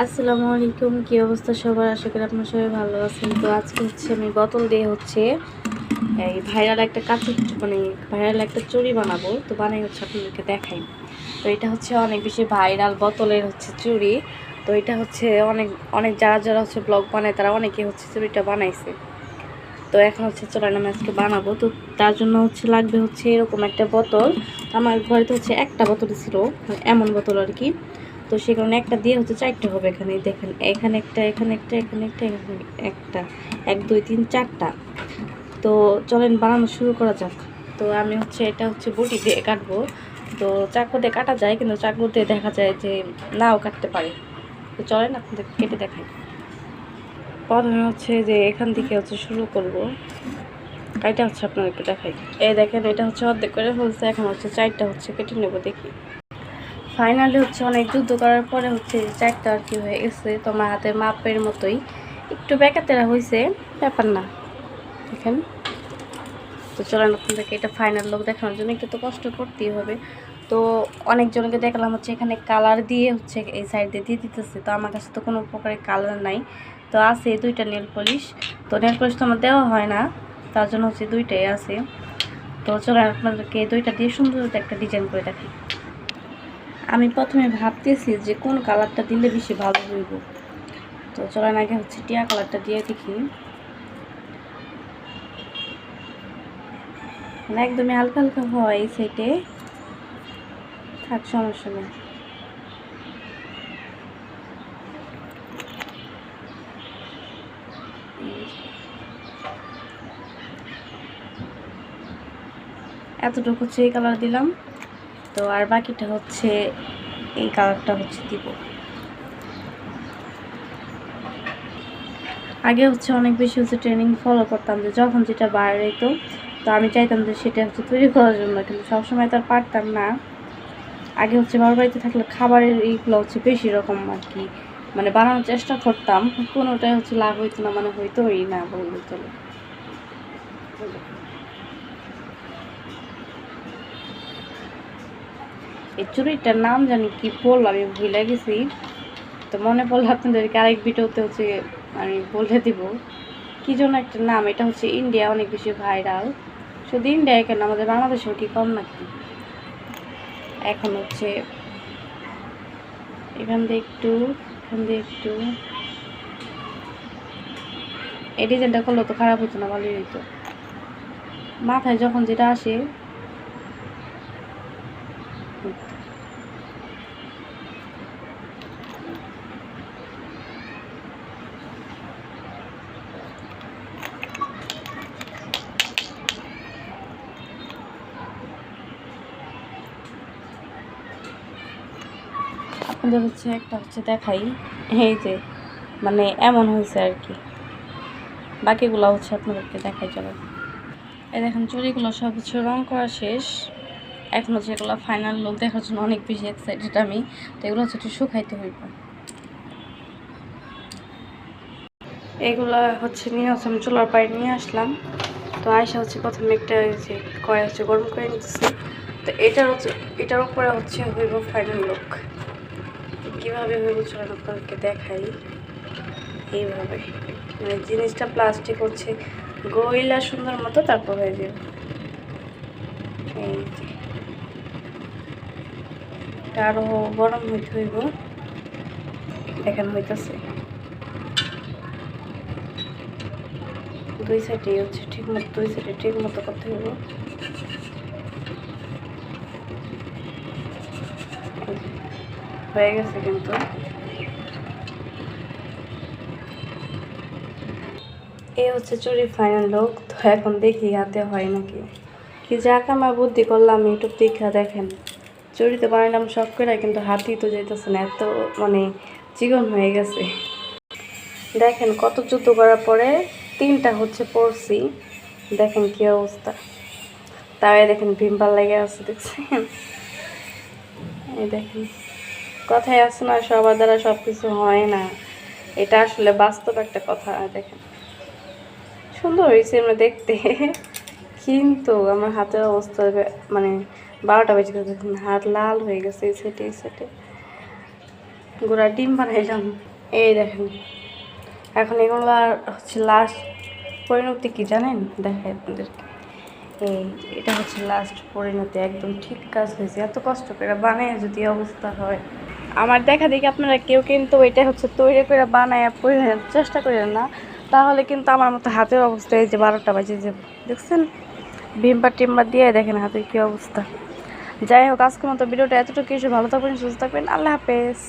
আসসালামু আলাইকুম। কি অবস্থা সবার? আশা করি আপনারা সবাই ভালো আছেন। তো আজকে আমি বোতল দিয়ে এই ভাইরাল একটা চুড়ি বানাবো। তো বানাই আপনাদেরকে দেখাই। তো এটা অনেক বেশি ভাইরাল বোতলের চুড়ি। তো এটা অনেক অনেক যারা ব্লগ বানায় তারা অনেকে চুড়িটা বানাইছে। তো এখন চলেন আমি আজকে বানাবো। তো তার জন্য লাগবে এরকম একটা বোতল। আমার ঘরে তো একটা বোতল ছিল, এমন বোতল আর কি। তো সেই কারণে একটা দিয়ে চারটে হবে। এখানে দেখেন, এখানে একটা, এখানে একটা, এখানে একটা, এখানে একটা, 1 2 3 4টা। তো চলেন বানানো শুরু করা যাক। তো আমি এটা বটি দিয়ে কাটবো। তো চাকু দিয়ে কাটা যায়, কিন্তু চাকু দিয়ে দেখা যায় যে নাও কাটতে পারে। তো চলেন আপনাদের কেটে দেখাই। প্রথমে যে এখান থেকে শুরু করব। এটা আপনাদেরকে দেখাই। এই দেখেন, এটা অর্ধেক করে ফেলছে। এখন 4টা কেটে নেব। দেখি ফাইনালি অনেক যুদ্ধ করার পরে 4টা আর কি হয়ে গেছে। তো আমার হাতের মাপের মতোই, একটু বেঁকাতেরা হয়েছে, ব্যাপার না। দেখেন, তো চলেন আপনাদেরকে এটা ফাইনাল লুক দেখানোর জন্য একটু তো কষ্ট করতেই হবে। তো অনেকজনকে দেখলাম এখানে কালার দিয়ে এই সাইড দিয়ে দিতেছে। তো আমার কাছে তো কোনো প্রকারের কালার নাই। তো আছে 2টা নেল পলিশ। তো নেল পলিশ তো আমার দেওয়া হয় না, তার জন্য 2টাই আছে। তো চলেন আপনাদেরকে 2টা দিয়ে সুন্দর একটা ডিজাইন করে দেখাই। আমি প্রথমে ভাবতেছি যে কোন কালারটা দিলে বেশি ভালো হইব। তো চলেন আগে টিয়া কালারটা দিয়ে দেখি। মানে একদমই হালকা হালকা হয় এই সাইডে, থাক, সমস্যা নেই। এতটুকু এই কালার দিলাম। তো আর বাকিটা এই কালারটা দিব। আগে অনেক বেশি ট্রেনিং ফলো করতাম, যে যখন যেটা বাইরে হইতো তো আমি চাইতাম যে সেটা তৈরি করার জন্য, কিন্তু সবসময় তো আর পারতাম না। আগে বাবার বাড়িতে থাকলে খাবারের এইগুলো বেশি রকম আর কি, মানে বানানোর চেষ্টা করতাম, কোনোটাই লাভ হইতো না, মানে হইতোই না বলতে চলে। এই চুড়িটার নাম জানি কি বললো, আমি ভুলে গেছি। তো মনে পড়লো আপনাদেরকে আরেক ভিডিওতে আমি বলে দিব কি জন্য একটা নাম। এটা ইন্ডিয়া অনেক বেশি ভাইরাল। শুধু ইন্ডিয়ায় কেন, আমাদের বাংলাদেশেও কি কম নাকি। এখন এখান দিয়ে একটু, এখান দিয়ে একটু, এই ডিজাইনটা করলে তো খারাপ হতো না, ভালোই হইতো। মাথায় যখন যেটা আসে আপনাদের একটা দেখাই। এই যে মানে এমন হয়েছে আর কি। বাকিগুলো আপনাদেরকে দেখাই। চলো, এই দেখেন চুড়িগুলো সব রং করা শেষ। এখন এগুলো ফাইনাল লুক দেখার জন্য অনেক বেশি এক্সাইটেড আমি। তো এগুলো একটু শুকাইতে হইব। এগুলো নিয়ে আমি চুলার পাড়ে নিয়ে আসলাম। তো আয়সা প্রথমে একটা কড়াই গরম করে নিতেছি। তো এটার উপরে হইব ফাইনাল লুক। কীভাবে হইব চলেন আপনাদেরকে দেখাই। এইভাবে মানে জিনিসটা প্লাস্টিক গইলা সুন্দর মতো, তারপর হয়ে যাবে। এই যে আরো গরম হইতে হইব। দেখেন হইতেছে, 2 সাইডে ঠিক মতো, 2 সাইডে ঠিক মতো করতে হইব। হয়ে গেছে কিন্তু। এই চুড়ি ফাইনাল লুক। তো এখন দেখি হাতে হয় নাকি। কি যাক আমার বুদ্ধি করলাম ইউটিউব দেখা। দেখেন চুড়িতে বানাইলাম শখ করে, কিন্তু হাতেই তো যেতেছে না, এত মানে চিকন হয়ে গেছে। দেখেন কত যুদ্ধ করার পরে 3টা পড়ছি। দেখেন কি অবস্থা। তাই দেখেন ভিম্পাল লেগে আছে, দেখছেন। এই দেখেন, কথায় আছে না, সবার দ্বারা সব কিছু হয় না। এটা আসলে বাস্তব একটা কথা। দেখেন সুন্দর হয়েছে আমরা দেখতে, কিন্তু আমার হাতের অবস্থা মানে 12টা বেজে গেছে। দেখুন হাত লাল হয়ে গেছে এই সাইডে, এই সাইডে। গোড়া ডিম বানাইলাম। এই দেখেন, এখন এগুলো আর হচ্ছে লাস্ট পরিণতি কি জানেন, দেখাই আপনাদেরকে। এই এটা হচ্ছে লাস্ট পরিণতি, একদম ঠিক কাজ হয়েছে। এত কষ্ট করে বানায় যদি অবস্থা হয়, আমার দেখা দেখি আপনারা কেউ কিন্তু এটা হচ্ছে তৈরি করে বানায় চেষ্টা করেন না, তাহলে কিন্তু আমার মতো হাতের অবস্থা এই যে 12টা বাজে যে দেখছেন, ভিমবার টিম্বার দিয়ে দেখেন হাতের কী অবস্থা। যাই হোক, আজকের মতো ভিডিওটা এতটুকু, ভালো থাকবেন, সুস্থ থাকবেন, আল্লাহ হাফেজ।